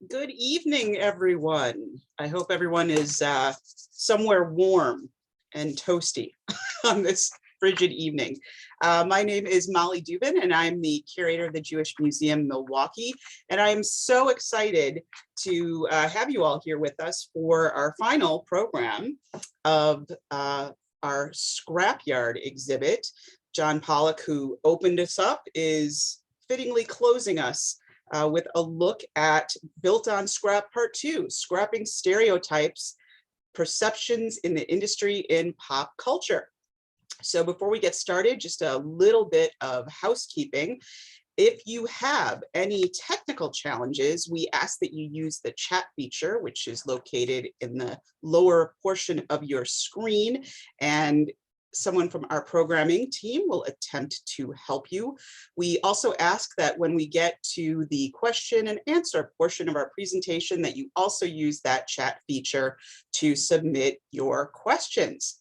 Good evening, everyone. I hope everyone is somewhere warm and toasty on this frigid evening. My name is Molly Dubin, and I'm the curator of the Jewish Museum Milwaukee. And I'm so excited to have you all here with us for our final program of our Scrapyard exhibit. John Pollack, who opened us up, is fittingly closing us with a look at Built on Scrap Part 2, Scrapping Stereotypes, Perceptions in the Industry in Pop Culture. So before we get started, just a little bit of housekeeping. If you have any technical challenges, we ask that you use the chat feature, which is located in the lower portion of your screen, and someone from our programming team will attempt to help you. We also ask that when we get to the question and answer portion of our presentation, that you also use that chat feature to submit your questions.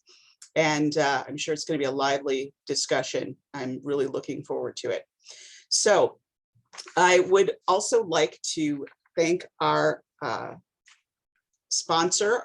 And I'm sure it's going to be a lively discussion. I'm really looking forward to it. So I would also like to thank our sponsor,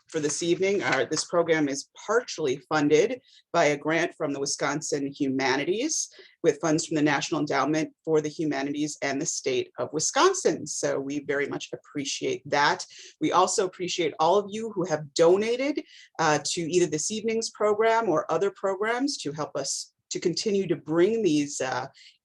for this evening. This program is partially funded by a grant from the Wisconsin Humanities with funds from the National Endowment for the Humanities and the state of Wisconsin. So we very much appreciate that. We also appreciate all of you who have donated to either this evening's program or other programs to help us to continue to bring these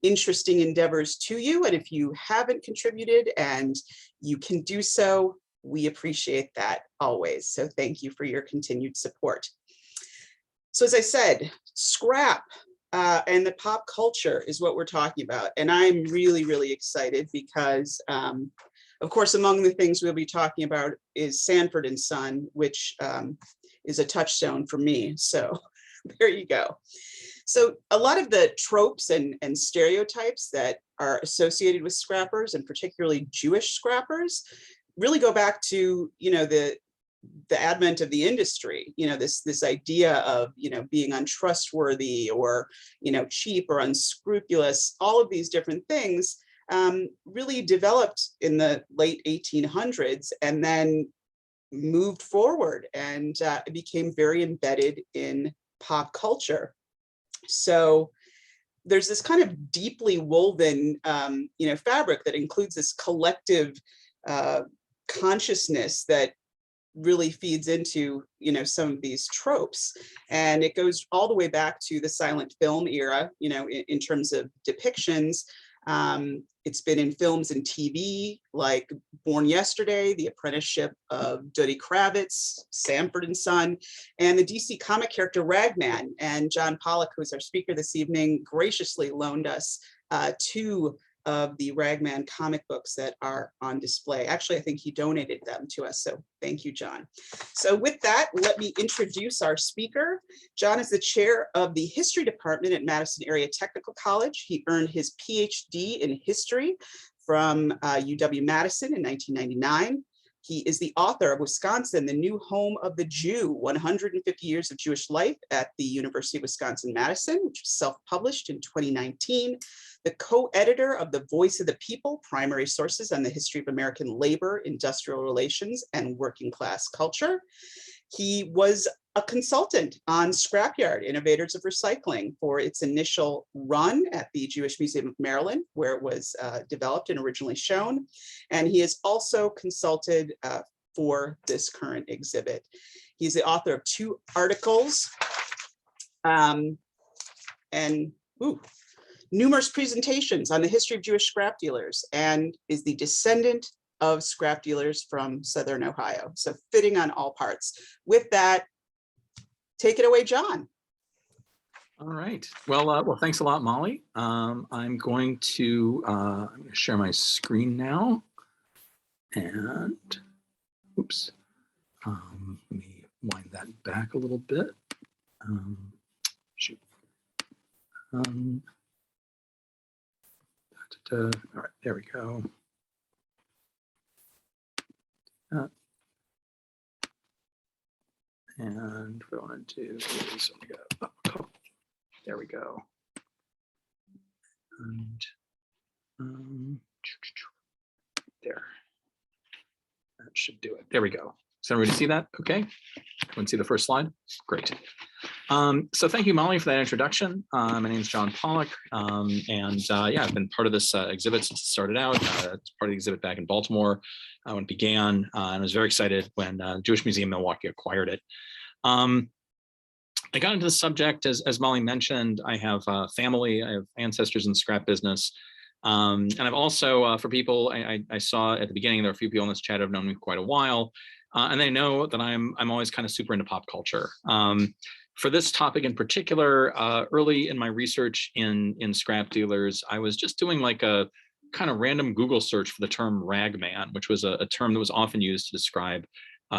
interesting endeavors to you. And if you haven't contributed and you can do so, we appreciate that always. So thank you for your continued support. So as I said, scrap and the pop culture is what we're talking about. And I'm really, really excited because, of course, among the things we'll be talking about is Sanford and Son, which is a touchstone for me. So there you go. So a lot of the tropes and stereotypes that are associated with scrappers, and particularly Jewish scrappers, really go back to, the advent of the industry, this idea of, being untrustworthy or, cheap or unscrupulous. All of these different things really developed in the late 1800s and then moved forward and became very embedded in pop culture. So there's this kind of deeply woven, fabric that includes this collective consciousness that really feeds into, some of these tropes. And it goes all the way back to the silent film era, in terms of depictions. It's been in films and TV like Born Yesterday, The Apprenticeship of Duddy Kravitz, Sanford and Son, and the DC comic character Ragman. And John Pollack, who's our speaker this evening, graciously loaned us two of the Ragman comic books that are on display. Actually, I think he donated them to us. So thank you, John. So with that, let me introduce our speaker. John is the chair of the history department at Madison Area Technical College. He earned his PhD in history from UW-Madison in 1999. He is the author of Wisconsin, the New Home of the Jew, 150 Years of Jewish Life at the University of Wisconsin-Madison, which was self-published in 2019. The co-editor of The Voice of the People, Primary Sources on the History of American Labor, Industrial Relations, and Working Class Culture. He was a consultant on Scrapyard, Innovators of Recycling, for its initial run at the Jewish Museum of Maryland, where it was developed and originally shown. And he has also consulted for this current exhibit. He's the author of 2 articles and numerous presentations on the history of Jewish scrap dealers, and is the descendant of scrap dealers from Southern Ohio. So fitting on all parts. With that, take it away, John. All right. Well, thanks a lot, Molly. I'm going to share my screen now. And, oops. Let me wind that back a little bit. Shoot. All right, there we go. And what I want to do is there we go. And there. That should do it. There we go. Does everybody see that? Okay. Want to see the first slide? Great. So thank you, Molly, for that introduction. My name is John Pollack, yeah, I've been part of this exhibit since it started out. It's part of the exhibit back in Baltimore when it began, and I was very excited when Jewish Museum Milwaukee acquired it. I got into the subject, as Molly mentioned. I have family, I have ancestors in the scrap business. And I've also, for people I saw at the beginning, there are a few people in this chat who have known me for quite a while, and they know that I'm always kind of super into pop culture. For this topic in particular, early in my research in scrap dealers, I was just doing like a kind of random Google search for the term ragman, which was a term that was often used to describe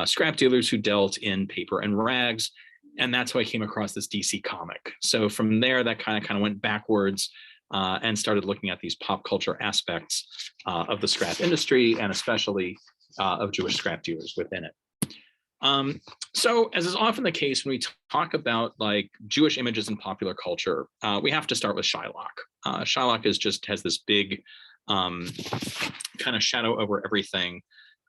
scrap dealers who dealt in paper and rags. And that's how I came across this DC comic. So from there, that kind of went backwards and started looking at these pop culture aspects of the scrap industry, and especially of Jewish scrap dealers within it. So as is often the case when we talk about like Jewish images in popular culture, we have to start with Shylock. Shylock has this big kind of shadow over everything.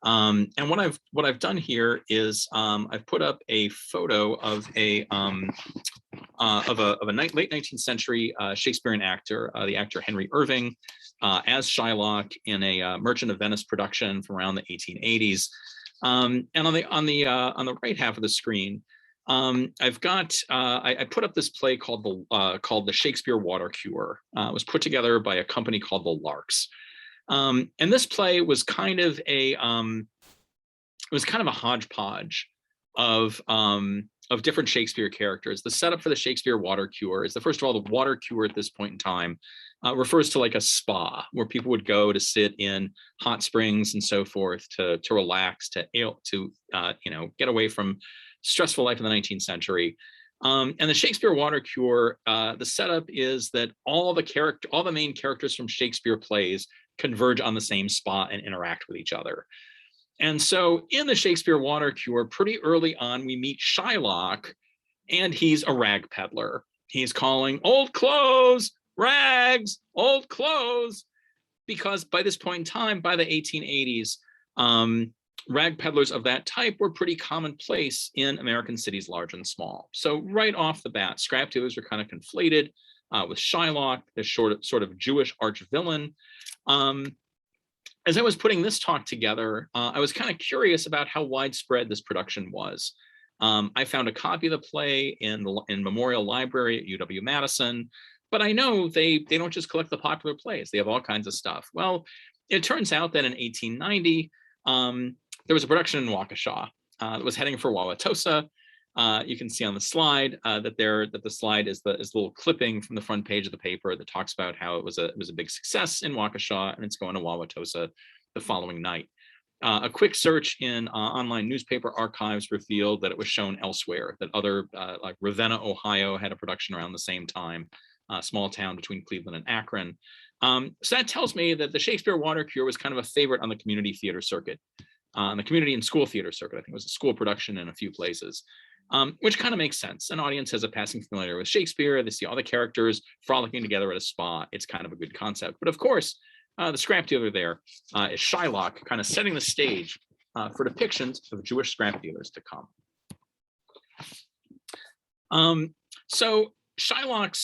And what I've done here is I've put up a photo of a late 19th century Shakespearean actor, the actor Henry Irving, as Shylock in a Merchant of Venice production from around the 1880s. And on the right half of the screen, I've got I put up this play called the Shakespeare Water Cure. It was put together by a company called the Larks. And this play was kind of a hodgepodge of different Shakespeare characters. The setup for the Shakespeare Water Cure is first of all, the water cure at this point in time refers to like a spa where people would go to sit in hot springs and so forth to relax, to get away from stressful life in the 19th century. And the Shakespeare Water Cure, the setup is that all the main characters from Shakespeare plays converge on the same spot and interact with each other. And so in the Shakespeare Water Cure, pretty early on, we meet Shylock, and he's a rag peddler. He's calling old clothes, rags, old clothes, because by this point in time, by the 1880s, rag peddlers of that type were pretty commonplace in American cities, large and small. So right off the bat, scrap dealers were kind of conflated with Shylock, this sort of Jewish arch villain. As I was putting this talk together, I was kind of curious about how widespread this production was. I found a copy of the play in Memorial Library at UW-Madison, but I know they don't just collect the popular plays. They have all kinds of stuff. Well, it turns out that in 1890, there was a production in Waukesha that was heading for Wauwatosa. You can see on the slide that the slide is the little clipping from the front page of the paper that talks about how it was a big success in Waukesha, and it's going to Wauwatosa the following night. A quick search in online newspaper archives revealed that it was shown elsewhere, that other like Ravenna, Ohio had a production around the same time, a small town between Cleveland and Akron. So that tells me that the Shakespeare Water Cure was kind of a favorite on the community theater circuit, on the community and school theater circuit. I think it was a school production in a few places. Which kind of makes sense. An audience has a passing familiarity with Shakespeare. They see all the characters frolicking together at a spa. It's kind of a good concept. But of course, the scrap dealer there is Shylock, kind of setting the stage for depictions of Jewish scrap dealers to come. So Shylock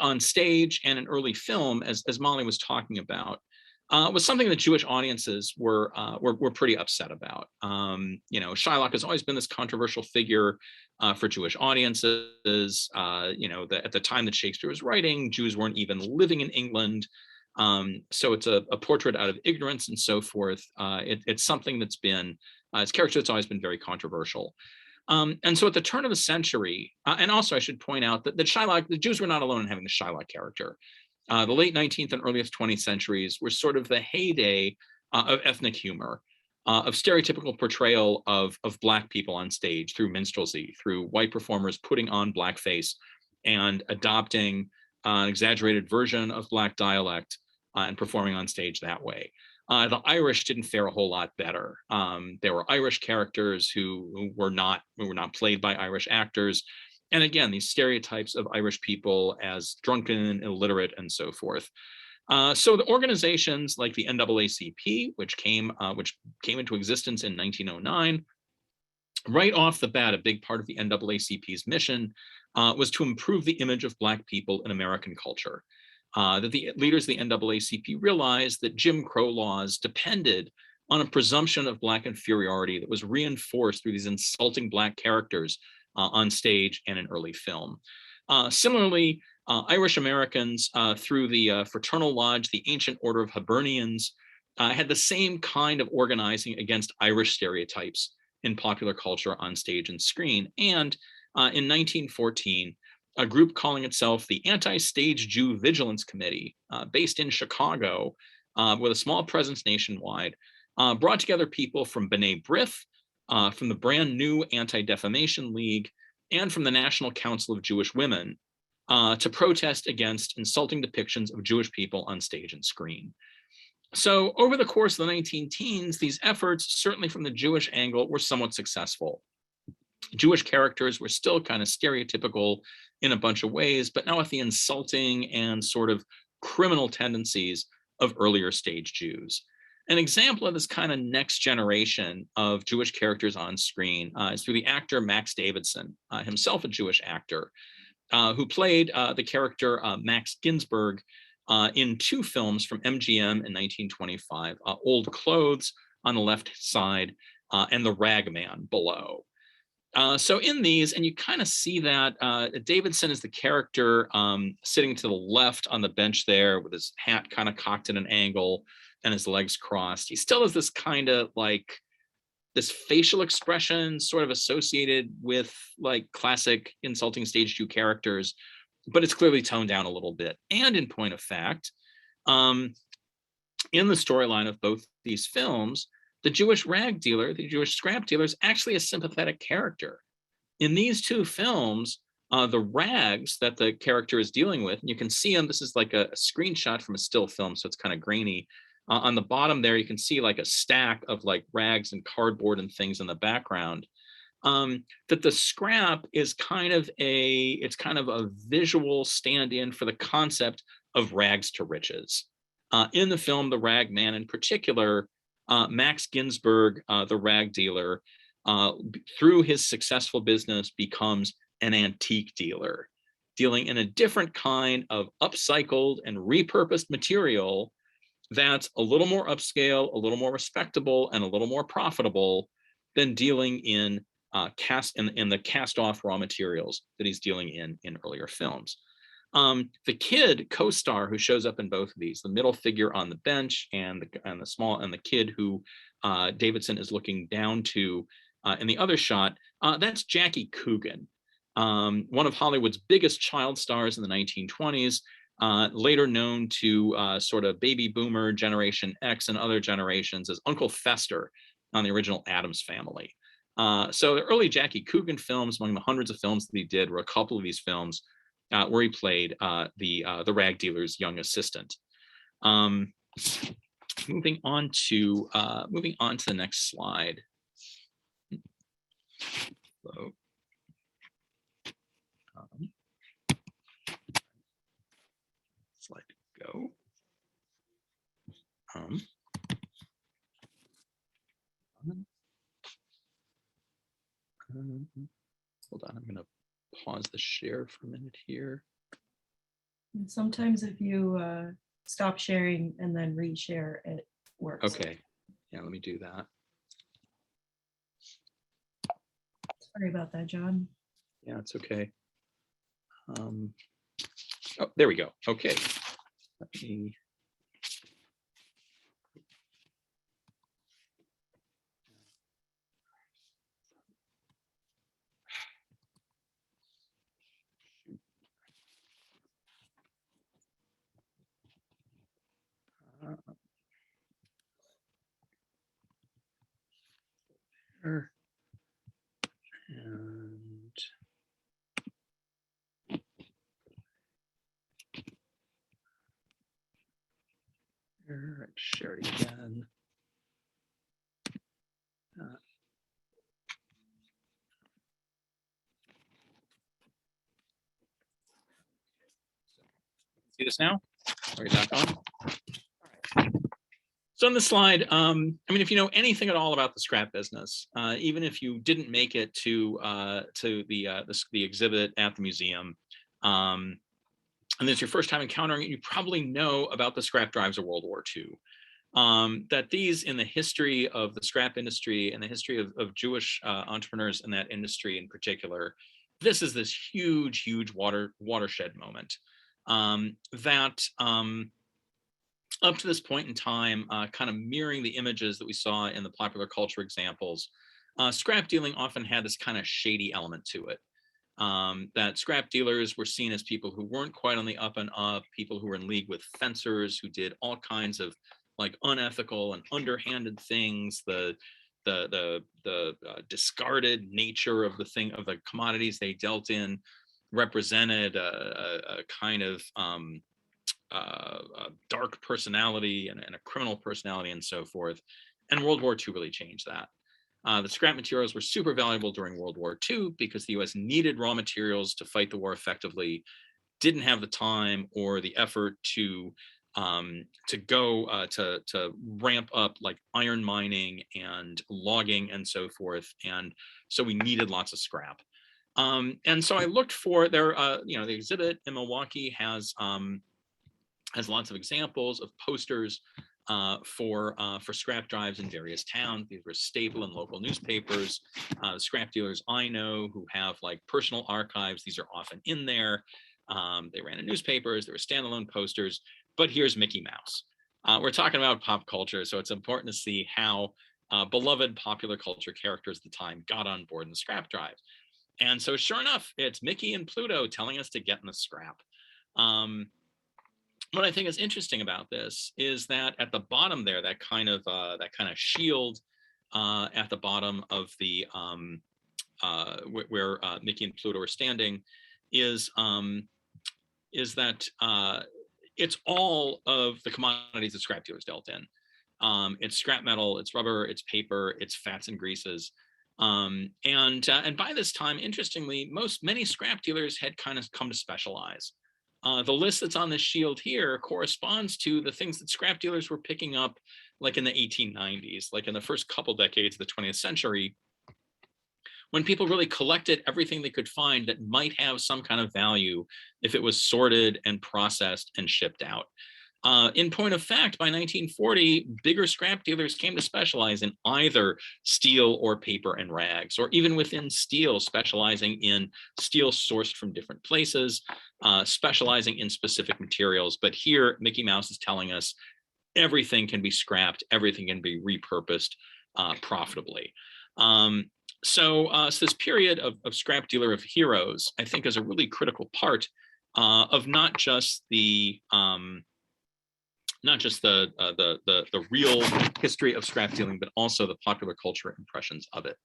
on stage and in early film, as Molly was talking about, was something that Jewish audiences were pretty upset about. Shylock has always been this controversial figure for Jewish audiences. At the time that Shakespeare was writing, Jews weren't even living in England. So it's a portrait out of ignorance and so forth. It's something that's been, it's character that's always been very controversial. And so at the turn of the century, and also I should point out that Shylock, the Jews were not alone in having the Shylock character. The late 19th and earliest 20th centuries were sort of the heyday of ethnic humor, of stereotypical portrayal of Black people on stage through minstrelsy, through white performers putting on blackface and adopting an exaggerated version of Black dialect and performing on stage that way. The Irish didn't fare a whole lot better. There were Irish characters who were not played by Irish actors. And again, these stereotypes of Irish people as drunken, illiterate, and so forth. So the organizations like the NAACP, which came into existence in 1909, right off the bat, a big part of the NAACP's mission was to improve the image of Black people in American culture. That the leaders of the NAACP realized that Jim Crow laws depended on a presumption of Black inferiority that was reinforced through these insulting Black characters on stage and in early film. Similarly, Irish Americans through the Fraternal Lodge, the Ancient Order of Hibernians, had the same kind of organizing against Irish stereotypes in popular culture on stage and screen. And in 1914, a group calling itself the Anti-Stage Jew Vigilance Committee, based in Chicago, with a small presence nationwide, brought together people from B'nai B'rith, from the brand new Anti-Defamation League, and from the National Council of Jewish Women to protest against insulting depictions of Jewish people on stage and screen. So over the course of the 19-teens, these efforts, certainly from the Jewish angle, were somewhat successful. Jewish characters were still kind of stereotypical in a bunch of ways, but now with the insulting and sort of criminal tendencies of earlier stage Jews. An example of this kind of next generation of Jewish characters on screen is through the actor Max Davidson, himself a Jewish actor, who played the character Max Ginsburg in two films from MGM in 1925, Old Clothes on the left side and The Ragman below. So in these, and you kind of see that Davidson is the character sitting to the left on the bench there with his hat kind of cocked at an angle and his legs crossed. He still has this kind of like this facial expression sort of associated with like classic insulting stage Jew characters, but it's clearly toned down a little bit. And in point of fact, in the storyline of both these films, the Jewish rag dealer, the Jewish scrap dealer, is actually a sympathetic character. In these two films, the rags that the character is dealing with, and you can see them, this is like a screenshot from a still film, so it's kind of grainy. On the bottom there, you can see like a stack of like rags and cardboard and things in the background. That the scrap is kind of a visual stand-in for the concept of rags to riches. In the film, The Rag Man in particular, Max Ginsburg, the rag dealer, through his successful business becomes an antique dealer, dealing in a different kind of upcycled and repurposed material that's a little more upscale, a little more respectable, and a little more profitable than dealing in the cast-off raw materials that he's dealing in earlier films. The kid co-star who shows up in both of these, the middle figure on the bench and the kid who Davidson is looking down to in the other shot, that's Jackie Coogan, one of Hollywood's biggest child stars in the 1920s, later known to sort of baby boomer Generation X and other generations as Uncle Fester on the original Addams Family. So the early Jackie Coogan films, among the hundreds of films that he did, were a couple of these films where he played the rag dealer's young assistant. Moving on to the next slide. So, slide go. Hold on, I'm going to pause the share for a minute here. And sometimes if you stop sharing and then reshare, it works. Okay, yeah, let me do that. Sorry about that, John. Yeah, it's okay. Oh, there we go. Okay. Let me. There. And here, I'd share it again. See this now? Are you back on? So on this slide, I mean, if you know anything at all about the scrap business, even if you didn't make it to the exhibit at the museum, and this is your first time encountering it, you probably know about the scrap drives of World War II. That these, in the history of the scrap industry and the history of Jewish entrepreneurs in that industry in particular, this is this huge watershed moment that up to this point in time, kind of mirroring the images that we saw in the popular culture examples, scrap dealing often had this kind of shady element to it. That scrap dealers were seen as people who weren't quite on the up and up, people who were in league with fencers, who did all kinds of like unethical and underhanded things. The discarded nature of the commodities they dealt in represented a kind of a dark personality and a criminal personality and so forth. And World War II really changed that. The scrap materials were super valuable during World War II because the US needed raw materials to fight the war effectively, didn't have the time or the effort to ramp up like iron mining and logging and so forth. And so we needed lots of scrap. And so I looked for there, the exhibit in Milwaukee has lots of examples of posters for scrap drives in various towns. These were staple in local newspapers. Scrap dealers I know who have like personal archives, these are often in there. They ran in newspapers, there were standalone posters, but here's Mickey Mouse. We're talking about pop culture, so it's important to see how beloved popular culture characters at the time got on board in the scrap drive. And so sure enough, it's Mickey and Pluto telling us to get in the scrap. What I think is interesting about this is that at the bottom there, that kind of shield at the bottom of the where Mickey and Pluto are standing is that it's all of the commodities that scrap dealers dealt in. It's scrap metal, it's rubber, it's paper, it's fats and greases. And by this time, interestingly, many scrap dealers had kind of come to specialize. The list that's on this shield here corresponds to the things that scrap dealers were picking up like in the 1890s, like in the first couple decades of the 20th century, when people really collected everything they could find that might have some kind of value if it was sorted and processed and shipped out. In point of fact, by 1940, bigger scrap dealers came to specialize in either steel or paper and rags, or even within steel, specializing in steel sourced from different places, specializing in specific materials. But here, Mickey Mouse is telling us everything can be scrapped, everything can be repurposed profitably. So this period of scrap dealer of heroes, I think, is a really critical part of not just the real history of scrap dealing, but also the popular culture impressions of it.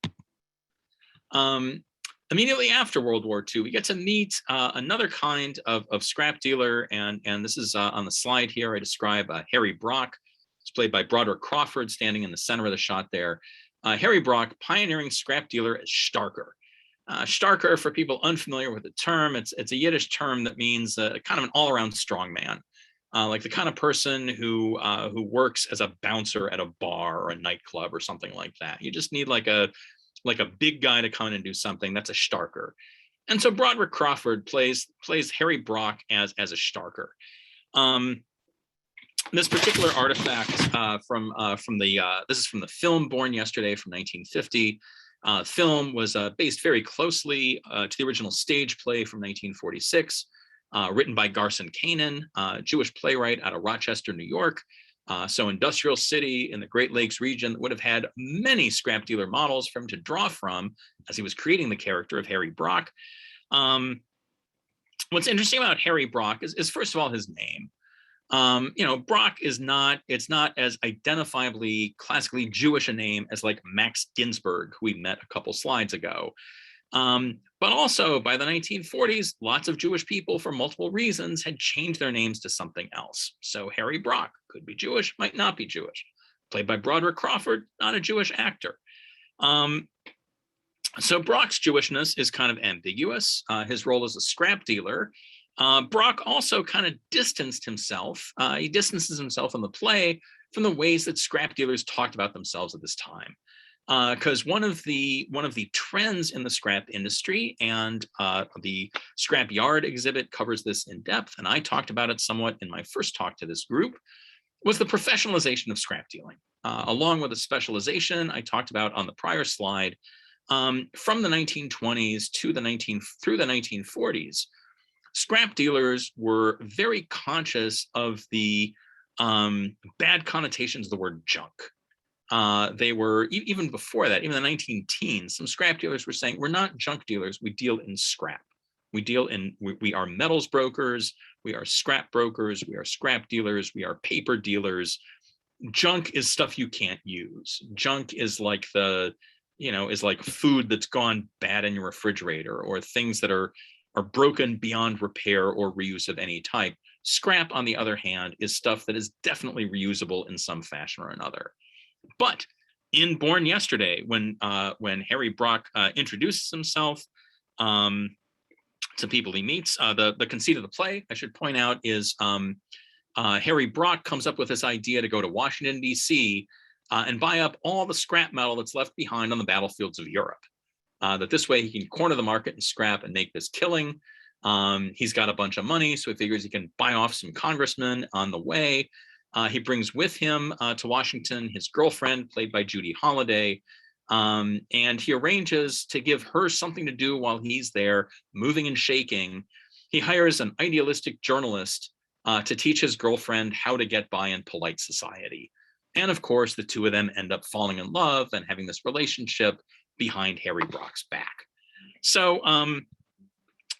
Immediately after World War II, we get to meet another kind of scrap dealer, and this is on the slide here. I describe Harry Brock. It's played by Broderick Crawford, standing in the center of the shot there. Harry Brock, pioneering scrap dealer as Starker. Starker, for people unfamiliar with the term, it's a Yiddish term that means kind of an all-around strongman. Like the kind of person who works as a bouncer at a bar or a nightclub or something like that. You just need like a big guy to come in and do something. That's a Starker. And so Broderick Crawford plays Harry Brock as a Starker. This particular artifact this is from the film Born Yesterday from 1950. Film was based very closely to the original stage play from 1946. Written by Garson Kanin, Jewish playwright out of Rochester, New York. So industrial city in the Great Lakes region would have had many scrap dealer models for him to draw from as he was creating the character of Harry Brock. What's interesting about Harry Brock is first of all, his name. Brock it's not as identifiably classically Jewish a name as like Max Ginsburg, who we met a couple slides ago. But also by the 1940s, lots of Jewish people for multiple reasons had changed their names to something else. So Harry Brock could be Jewish, might not be Jewish. Played by Broderick Crawford, not a Jewish actor. So Brock's Jewishness is kind of ambiguous. His role as a scrap dealer. Brock also kind of distanced himself. He distances himself in the play from the ways that scrap dealers talked about themselves at this time. Because one of the trends in the scrap industry, and the scrap yard exhibit covers this in depth, and I talked about it somewhat in my first talk to this group, was the professionalization of scrap dealing, along with the specialization I talked about on the prior slide. From the 1920s through the 1940s, scrap dealers were very conscious of the bad connotations of the word junk. They were, even before that, even the 19-teens, some scrap dealers were saying, we're not junk dealers, we deal in scrap. We are metals brokers, we are scrap brokers, we are scrap dealers, we are paper dealers. Junk is stuff you can't use. Junk is like is like food that's gone bad in your refrigerator, or things that are broken beyond repair or reuse of any type. Scrap, on the other hand, is stuff that is definitely reusable in some fashion or another. But in Born Yesterday, when Harry Brock introduces himself to people he meets, the conceit of the play, I should point out, is Harry Brock comes up with this idea to go to Washington, D.C. And buy up all the scrap metal that's left behind on the battlefields of Europe. That this way he can corner the market and scrap and make this killing. He's got a bunch of money, so he figures he can buy off some congressmen on the way. He brings with him to Washington his girlfriend, played by Judy Holliday, and he arranges to give her something to do while he's there, moving and shaking. He hires an idealistic journalist to teach his girlfriend how to get by in polite society. And of course, the two of them end up falling in love and having this relationship behind Harry Brock's back. So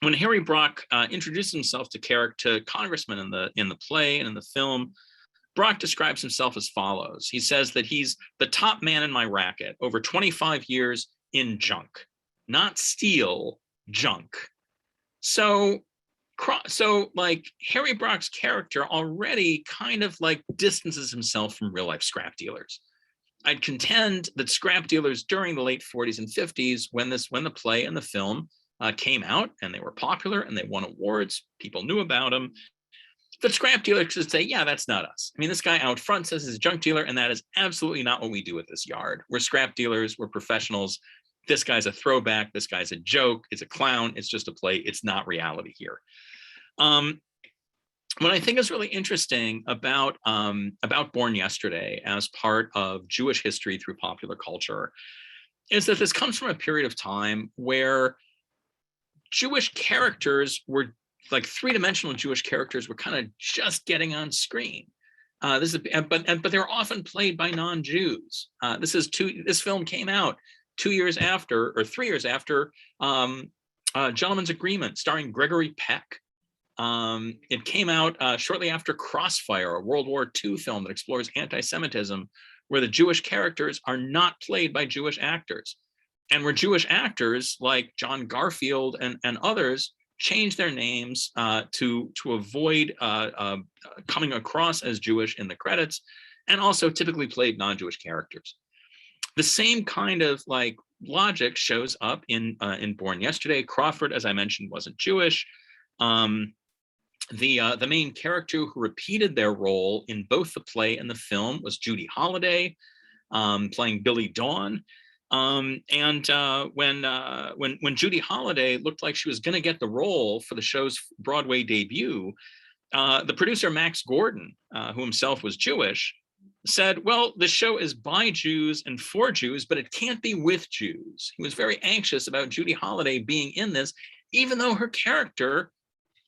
when Harry Brock introduces himself to congressmen in the play and in the film, Brock describes himself as follows. He says that he's the top man in my racket, over 25 years in junk, not steel, junk. So like Harry Brock's character already kind of like distances himself from real life scrap dealers. I'd contend that scrap dealers during the late 40s and 50s, when the play and the film came out and they were popular and they won awards, people knew about them, that scrap dealers could say, yeah, that's not us. I mean, this guy out front says he's a junk dealer, and that is absolutely not what we do at this yard. We're scrap dealers, we're professionals. This guy's a throwback, this guy's a joke, it's a clown, it's just a play, it's not reality here. What I think is really interesting about Born Yesterday as part of Jewish history through popular culture is that this comes from a period of time where Jewish characters were, like three-dimensional Jewish characters, were kind of just getting on screen. But they're often played by non-Jews. This film came out 2 years after, or 3 years after, Gentleman's Agreement, starring Gregory Peck. It came out shortly after Crossfire, a World War II film that explores anti-Semitism, where the Jewish characters are not played by Jewish actors, and where Jewish actors like John Garfield and others change their names to avoid coming across as Jewish in the credits, and also typically played non-Jewish characters. The same kind of like logic shows up in Born Yesterday. Crawford, as I mentioned, wasn't Jewish. The main character who repeated their role in both the play and the film was Judy Holliday, playing Billy Dawn. When Judy Holliday looked like she was going to get the role for the show's Broadway debut, the producer Max Gordon, who himself was Jewish, said, well, the show is by Jews and for Jews, but it can't be with Jews. He was very anxious about Judy Holliday being in this, even though her character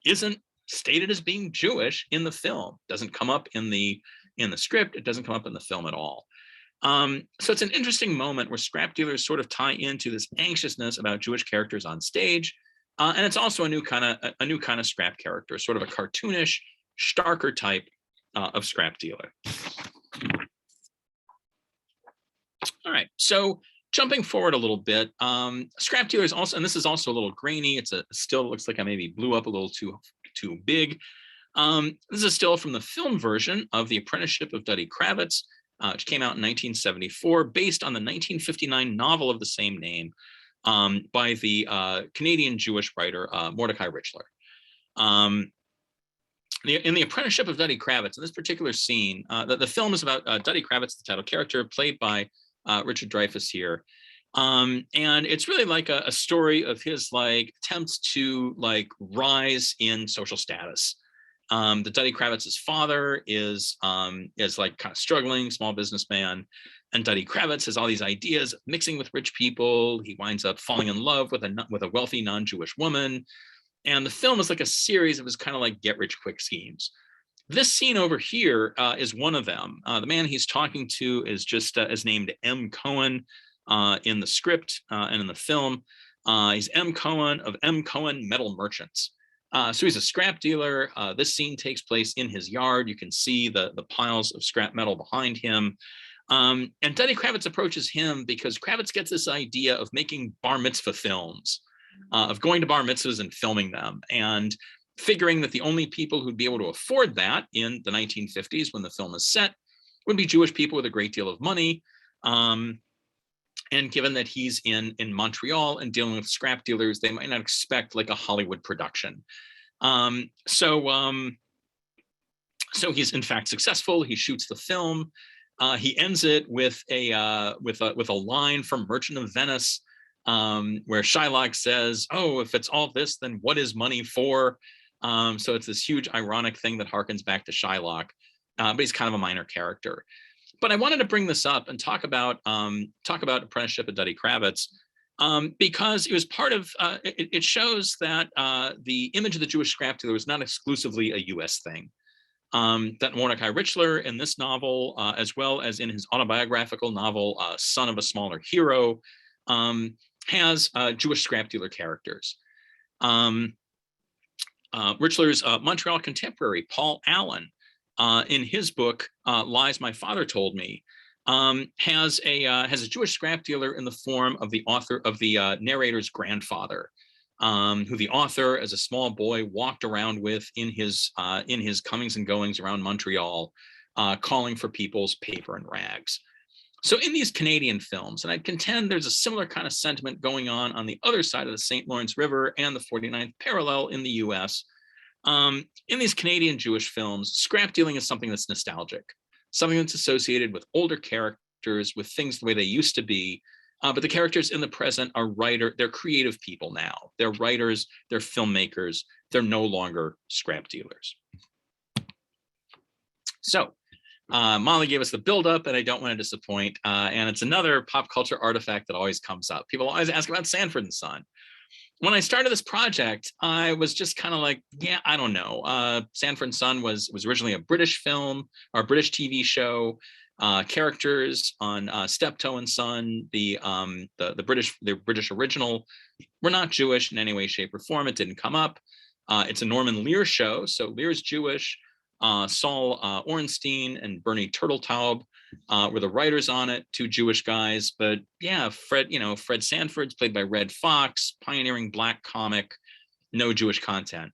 isn't stated as being Jewish in the film. Doesn't come up in the script. It doesn't come up in the film at all. So it's an interesting moment where scrap dealers sort of tie into this anxiousness about Jewish characters on stage, and it's also a new kind of scrap character, sort of a cartoonish, starker type of scrap dealer. All right, so jumping forward a little bit, scrap dealers also, and this is also a little grainy. It's still looks like I maybe blew up a little too big. This is a still from the film version of The Apprenticeship of Duddy Kravitz, which came out in 1974, based on the 1959 novel of the same name by the Canadian Jewish writer Mordecai Richler. in the Apprenticeship of Duddy Kravitz, in this particular scene, the film is about Duddy Kravitz, the title character, played by Richard Dreyfuss here. And it's really like a story of his like attempts to like rise in social status. The Duddy Kravitz's father is like kind of struggling small businessman, and Duddy Kravitz has all these ideas of mixing with rich people. He winds up falling in love with a wealthy non-Jewish woman. And the film is like a series of his kind of like get rich quick schemes. This scene over here is one of them. The man he's talking to is named M. Cohen in the script and in the film. He's M. Cohen of M. Cohen Metal Merchants. So he's a scrap dealer. This scene takes place in his yard. You can see the piles of scrap metal behind him. And Duddy Kravitz approaches him because Kravitz gets this idea of making bar mitzvah films. Of going to bar mitzvahs and filming them, and figuring that the only people who'd be able to afford that in the 1950s when the film is set would be Jewish people with a great deal of money. And given that he's in Montreal and dealing with scrap dealers, they might not expect like a Hollywood production. So he's in fact successful. He shoots the film. He ends it with a line from Merchant of Venice, where Shylock says, "Oh, if it's all this, then what is money for?" So it's this huge ironic thing that harkens back to Shylock, but he's kind of a minor character. But I wanted to bring this up and talk about Apprenticeship of Duddy Kravitz, because it was part of it shows that the image of the Jewish scrap dealer was not exclusively a U.S. thing. That Mordecai Richler in this novel, as well as in his autobiographical novel Son of a Smaller Hero, has Jewish scrap dealer characters. Richler's Montreal contemporary, Paul Allen, in his book Lies My Father Told Me, has a Jewish scrap dealer in the form of the author of the narrator's grandfather, who the author, as a small boy, walked around with in his comings and goings around Montreal, calling for people's paper and rags. So in these Canadian films, and I contend there's a similar kind of sentiment going on the other side of the St. Lawrence River and the 49th parallel in the US. In these Canadian Jewish films, scrap dealing is something that's nostalgic, something that's associated with older characters, with things the way they used to be. But the characters in the present are they're creative people now. They're writers, they're filmmakers, they're no longer scrap dealers. So Molly gave us the buildup, and I don't want to disappoint. And it's another pop culture artifact that always comes up. People always ask about Sanford and Son. When I started this project, I was just kind of like, yeah, I don't know. Sanford and Son was originally a British film or a British TV show. Characters on Steptoe and Son, the British original, were not Jewish in any way, shape, or form. It didn't come up. It's a Norman Lear show, so Lear's Jewish. Saul Orenstein and Bernie Turtletaub were the writers on it, two Jewish guys. But yeah, Fred Sanford's played by Red Fox, pioneering black comic, no Jewish content.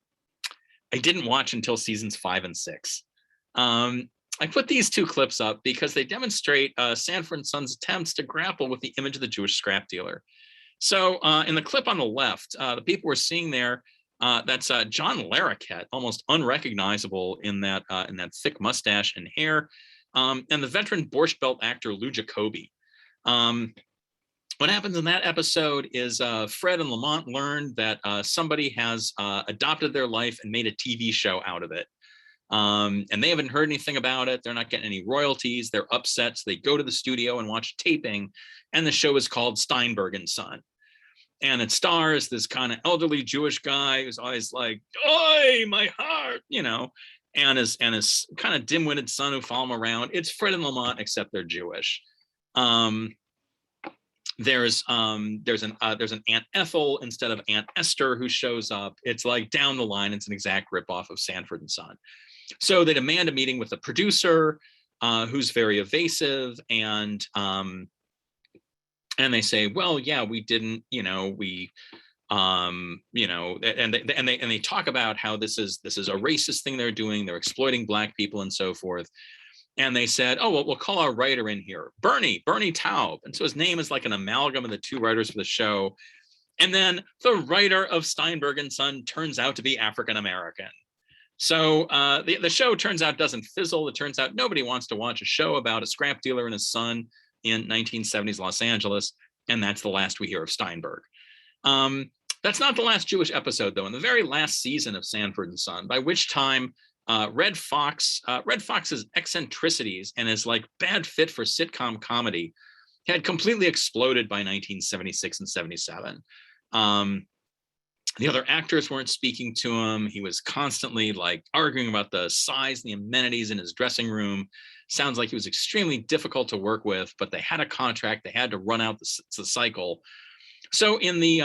I didn't watch until seasons 5 and 6. I put these two clips up because they demonstrate Sanford and Son's attempts to grapple with the image of the Jewish scrap dealer. So in the clip on the left, the people we're seeing there, that's John Larroquette, almost unrecognizable in that thick mustache and hair, and the veteran Borscht Belt actor Lou Jacoby. What happens in that episode is Fred and Lamont learn that somebody has adopted their life and made a TV show out of it. And they haven't heard anything about it. They're not getting any royalties. They're upset. So they go to the studio and watch taping. And the show is called Steinberg and Son. And it stars this kind of elderly Jewish guy who's always like, "Oi, my heart," and his kind of dim-witted son who follow him around. It's Fred and Lamont, except they're Jewish. There's an Aunt Ethel instead of Aunt Esther who shows up. It's like down the line. It's an exact ripoff of Sanford and Son. So they demand a meeting with the producer, who's very evasive, and they say, "Well, yeah, we didn't, and they talk about how this is a racist thing they're doing. They're exploiting black people and so forth." And they said, "Oh, well, we'll call our writer in here, Bernie Taub." And so his name is like an amalgam of the two writers for the show. And then the writer of Steinberg and Son turns out to be African American. So the show turns out doesn't fizzle. It turns out nobody wants to watch a show about a scrap dealer and his son in 1970s Los Angeles, and that's the last we hear of Steinberg. That's not the last Jewish episode, though. In the very last season of Sanford and Son, by which time Red Fox's eccentricities and his like bad fit for sitcom comedy had completely exploded by 1976 and 77. The other actors weren't speaking to him. He was constantly like arguing about the size and the amenities in his dressing room. Sounds like he was extremely difficult to work with, but they had a contract. They had to run out the cycle. So in the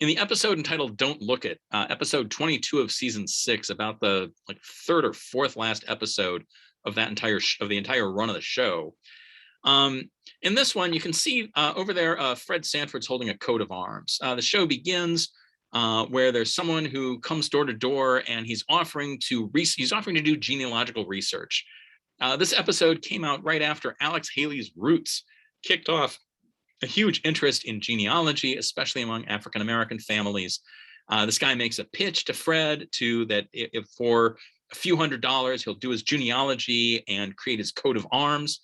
episode entitled "Don't Look It," episode 22 of season 6, about the like third or fourth last episode of that entire run of the show. In this one, you can see over there, Fred Sanford's holding a coat of arms. The show begins where there's someone who comes door to door, and he's offering to do genealogical research. This episode came out right after Alex Haley's Roots kicked off a huge interest in genealogy, especially among African-American families. This guy makes a pitch to Fred that if for a few $100s, he'll do his genealogy and create his coat of arms.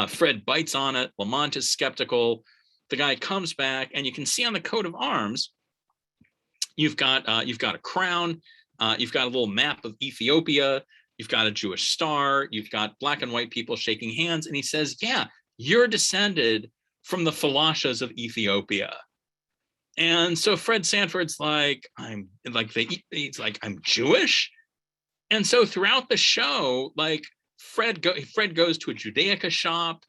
Fred bites on it. Lamont is skeptical. The guy comes back, and you can see on the coat of arms, you've got a crown, you've got a little map of Ethiopia, you've got a Jewish star, you've got black and white people shaking hands, and he says, "Yeah, you're descended from the Falashas of Ethiopia." And so Fred Sanford's like, I'm Jewish. And so throughout the show, like Fred goes to a Judaica shop,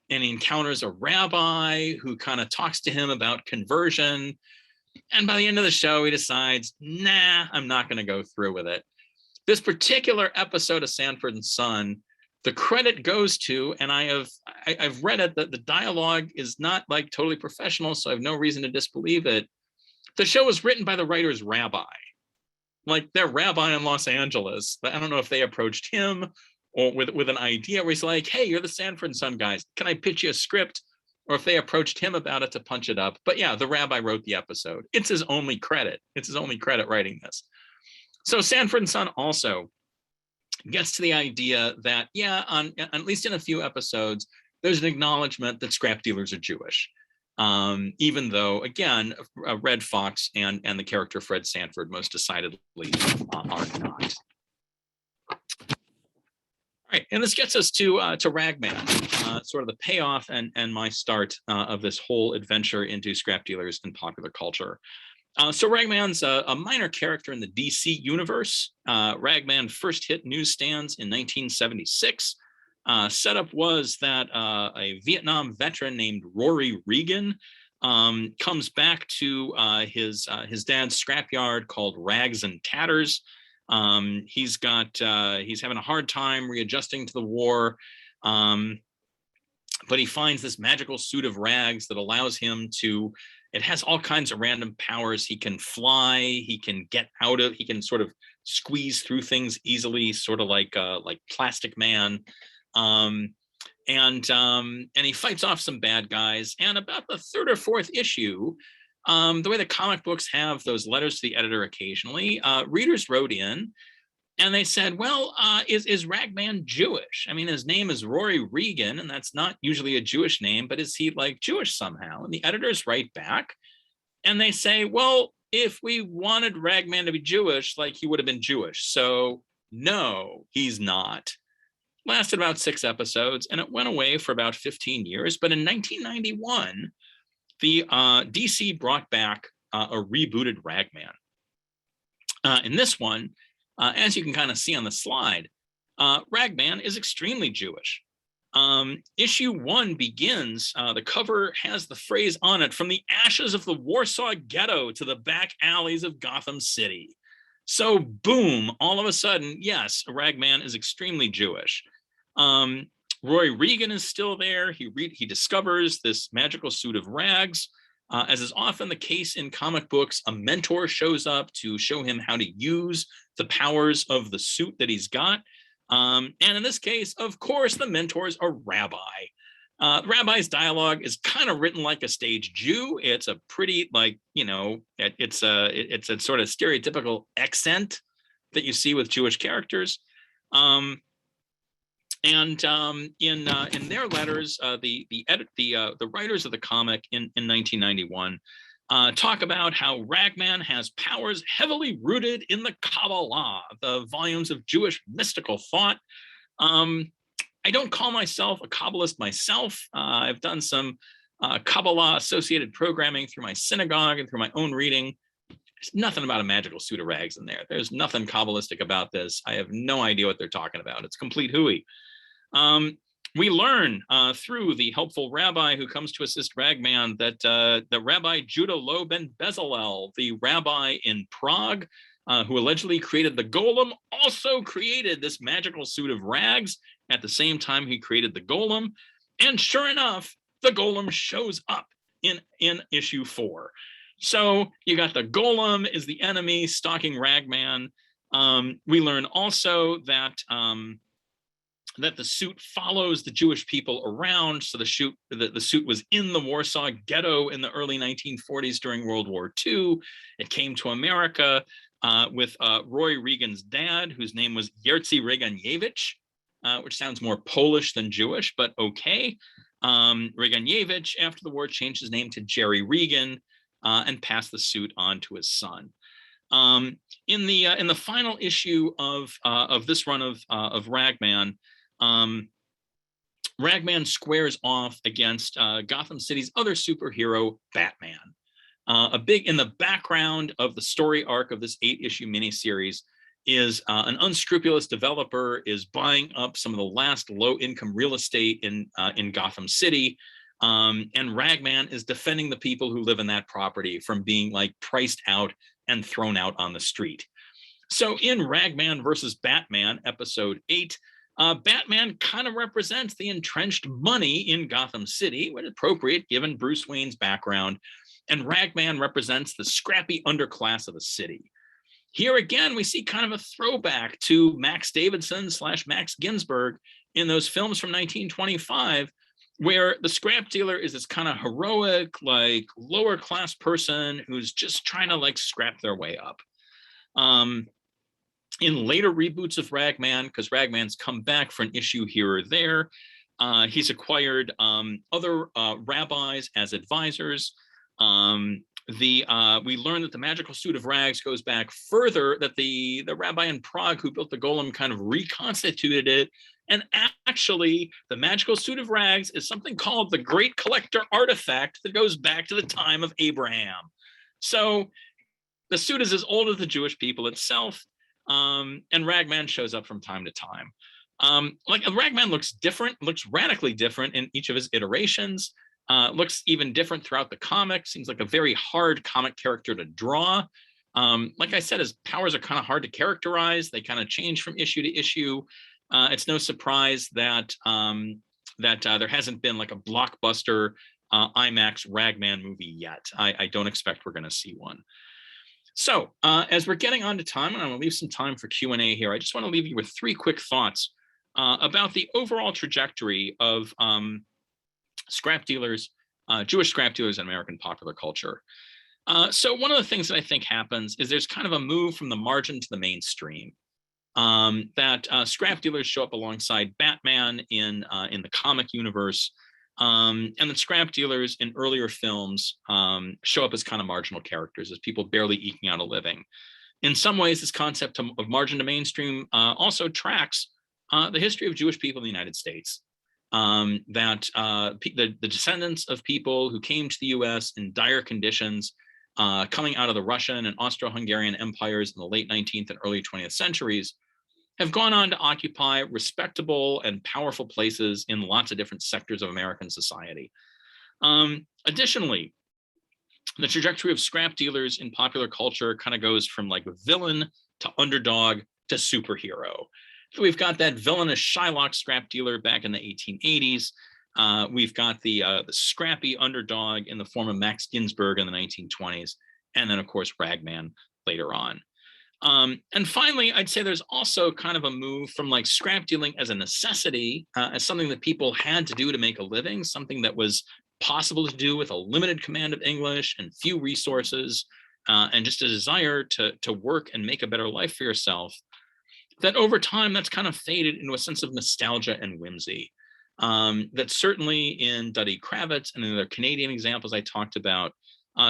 and he encounters a rabbi who kind of talks to him about conversion. And by the end of the show, he decides, nah, I'm not going to go through with it. This particular episode of Sanford and Son, the credit goes to, and I've read it, that the dialogue is not like totally professional, so I have no reason to disbelieve it. The show was written by the writer's rabbi, like their rabbi in Los Angeles. I don't know if they approached him or with an idea where he's like, "Hey, you're the Sanford and Son guys. Can I pitch you a script?" Or if they approached him about it to punch it up. But yeah, the rabbi wrote the episode. It's his only credit. It's his only credit writing this. So Sanford and Son also gets to the idea that, yeah, on at least in a few episodes, there's an acknowledgement that scrap dealers are Jewish. Even though, again, Red Fox and the character Fred Sanford most decidedly are not. All right, and this gets us to Ragman, sort of the payoff and my start of this whole adventure into scrap dealers and popular culture. So Ragman's a minor character in the DC universe. Ragman first hit newsstands in 1976. Setup was that a Vietnam veteran named Rory Regan comes back to his dad's scrapyard called Rags and Tatters. He's having a hard time readjusting to the war, but he finds this magical suit of rags that allows him to. It has all kinds of random powers. He can fly. He can he can sort of squeeze through things easily, sort of like Plastic Man. And he fights off some bad guys. And about the third or fourth issue, the way the comic books have those letters to the editor occasionally, readers wrote in and they said, well, is Ragman Jewish? I mean, his name is Rory Regan, and that's not usually a Jewish name, but is he like Jewish somehow? And the editors write back and they say, well, if we wanted Ragman to be Jewish, like he would have been Jewish. So no, he's not. Lasted about 6 episodes, and it went away for about 15 years. But in 1991, the DC brought back a rebooted Ragman. In this one, as you can kind of see on the slide, Ragman is extremely Jewish. Issue 1 begins, the cover has the phrase on it, "From the ashes of the Warsaw Ghetto to the back alleys of Gotham City." So boom, all of a sudden, yes, Ragman is extremely Jewish. Roy Regan is still there. He discovers this magical suit of rags. As is often the case in comic books, a mentor shows up to show him how to use the powers of the suit that he's got. And in this case, of course, the mentor's a rabbi. The rabbi's dialogue is kind of written like a stage Jew. It's a pretty, it's a sort of stereotypical accent that you see with Jewish characters. In their letters, the writers of the comic in 1991 talk about how Ragman has powers heavily rooted in the Kabbalah, the volumes of Jewish mystical thought. I don't call myself a Kabbalist myself. I've done some Kabbalah associated programming through my synagogue and through my own reading. There's nothing about a magical suit of rags in there. There's nothing Kabbalistic about this. I have no idea what they're talking about. It's complete hooey. We learn through the helpful rabbi who comes to assist Ragman that the Rabbi Judah Loew ben Bezalel, the rabbi in Prague, who allegedly created the golem, also created this magical suit of rags at the same time he created the golem. And sure enough, the golem shows up in issue 4. So you got the golem is the enemy stalking Ragman. We learn also that that the suit follows the Jewish people around. So the suit was in the Warsaw Ghetto in the early 1940s during World War II. It came to America with Roy Regan's dad, whose name was Jerzy Reganiewicz, which sounds more Polish than Jewish, but okay. Reganiewicz, after the war, changed his name to Jerry Regan and passed the suit on to his son. In the final issue of this run of Ragman, Ragman squares off against Gotham City's other superhero, Batman. In the background of the story arc of this 8-issue miniseries is an unscrupulous developer is buying up some of the last low-income real estate in Gotham City, and Ragman is defending the people who live in that property from being like priced out and thrown out on the street. So in Ragman versus Batman, episode 8, Batman kind of represents the entrenched money in Gotham City, when appropriate given Bruce Wayne's background, and Ragman represents the scrappy underclass of the city. Here again, we see kind of a throwback to Max Davidson / Max Ginsburg in those films from 1925, where the scrap dealer is this kind of heroic, like lower class person who's just trying to like scrap their way up. In later reboots of Ragman, because Ragman's come back for an issue here or there, he's acquired other rabbis as advisors. We learn that the magical suit of rags goes back further, that the rabbi in Prague who built the golem kind of reconstituted it. And actually, the magical suit of rags is something called the Great Collector Artifact that goes back to the time of Abraham. So the suit is as old as the Jewish people itself, and Ragman shows up from time to time. Ragman looks different, looks radically different in each of his iterations. Looks even different throughout the comic. Seems like a very hard comic character to draw. Like I said, his powers are kind of hard to characterize. They kind of change from issue to issue. It's no surprise that there hasn't been like a blockbuster IMAX Ragman movie yet. I don't expect we're going to see one. So as we're getting on to time, and I'm going to leave some time for Q&A here, I just want to leave you with 3 quick thoughts about the overall trajectory of scrap dealers, Jewish scrap dealers in American popular culture. So one of the things that I think happens is there's kind of a move from the margin to the mainstream. That scrap dealers show up alongside Batman in the comic universe, and that scrap dealers in earlier films show up as kind of marginal characters, as people barely eking out a living. In some ways, this concept of margin to mainstream also tracks the history of Jewish people in the United States. The descendants of people who came to the US in dire conditions, coming out of the Russian and Austro-Hungarian empires in the late 19th and early 20th centuries, have gone on to occupy respectable and powerful places in lots of different sectors of American society. Additionally, the trajectory of scrap dealers in popular culture kind of goes from like villain to underdog to superhero. So we've got that villainous Shylock scrap dealer back in the 1880s. We've got the scrappy underdog in the form of Max Ginsburg in the 1920s, and then of course Ragman later on. And finally, I'd say there's also kind of a move from like scrap dealing as a necessity, as something that people had to do to make a living, something that was possible to do with a limited command of English and few resources, and just a desire to work and make a better life for yourself, that over time that's kind of faded into a sense of nostalgia and whimsy. That certainly in Duddy Kravitz and in the Canadian examples I talked about,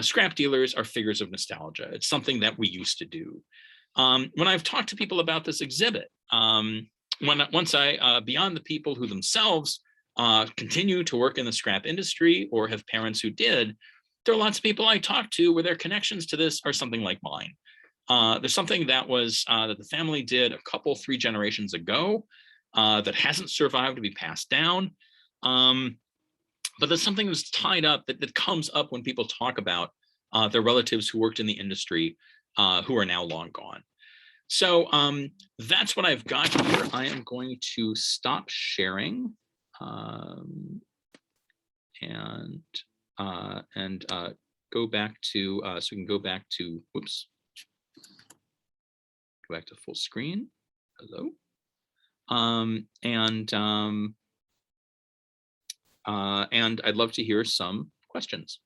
scrap dealers are figures of nostalgia. It's something that we used to do. When I've talked to people about this exhibit, once I, beyond the people who themselves continue to work in the scrap industry or have parents who did, there are lots of people I talk to where their connections to this are something like mine. There's something that was that the family did a couple, 3 generations ago that hasn't survived to be passed down. But there's something that's tied up that comes up when people talk about their relatives who worked in the industry who are now long gone. So that's what I've got here. I am going to stop sharing and go back to, so we can go back to, whoops, go back to full screen. Hello. And I'd love to hear some questions.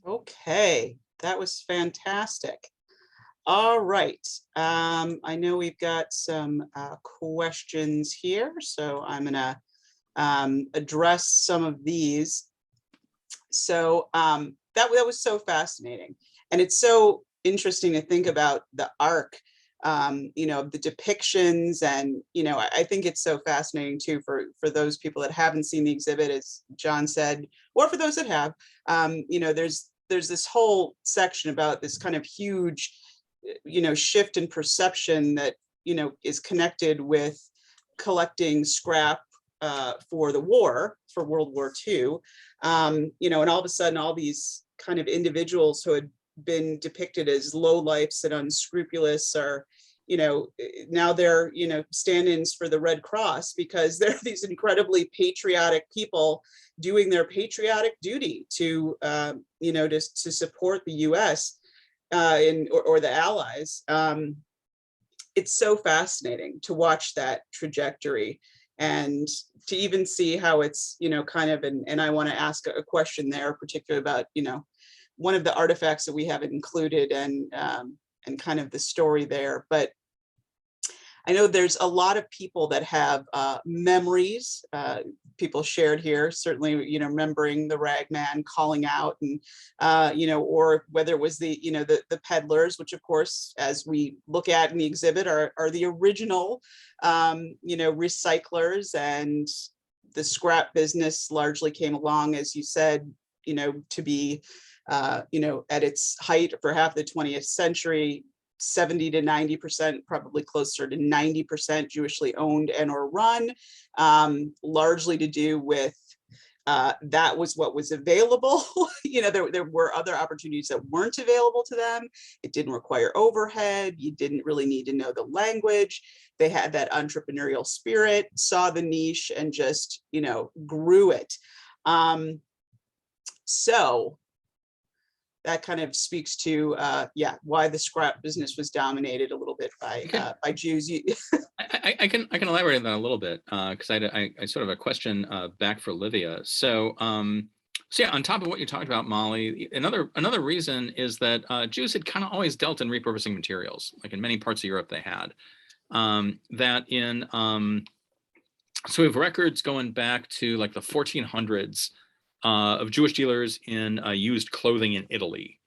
Okay, that was fantastic. All right, I know we've got some questions here, so I'm gonna address some of these. So that was so fascinating, and it's so interesting to think about the arc, you know, the depictions, and you know, I think it's so fascinating too for those people that haven't seen the exhibit, as John said, or for those that have. You know, there's this whole section about this kind of huge, you know, shift in perception that, you know, is connected with collecting scrap for the war, for World War II. You know, and all of a sudden, all these kind of individuals who had been depicted as lowlifes and unscrupulous are, you know, now they're, you know, stand-ins for the Red Cross because they're these incredibly patriotic people doing their patriotic duty to, you know, to support the U.S. Or the Allies. It's so fascinating to watch that trajectory and to even see how it's, you know, kind of, and I want to ask a question there, particularly about, you know, one of the artifacts that we haven't included and kind of the story there. But I know there's a lot of people that have memories, people shared here, certainly, you know, remembering the Ragman calling out and, you know, or whether it was the, you know, the peddlers, which of course, as we look at in the exhibit are the original, you know, recyclers, and the scrap business largely came along, as you said, you know, to be, you know, at its height for half the 20th century, 70 to 90%, probably closer to 90% Jewishly owned and or run, largely to do with that was what was available. You know, there were other opportunities that weren't available to them. It didn't require overhead. You didn't really need to know the language. They had that entrepreneurial spirit, saw the niche, and just, you know, grew it. So that kind of speaks to, yeah, why the scrap business was dominated a little bit by Jews. I can elaborate on that a little bit because I sort of a question back for Livia. So yeah, on top of what you talked about, Molly, another reason is that Jews had kind of always dealt in repurposing materials, like in many parts of Europe they had. That in so we have records going back to like the 1400s. Of Jewish dealers in used clothing in Italy,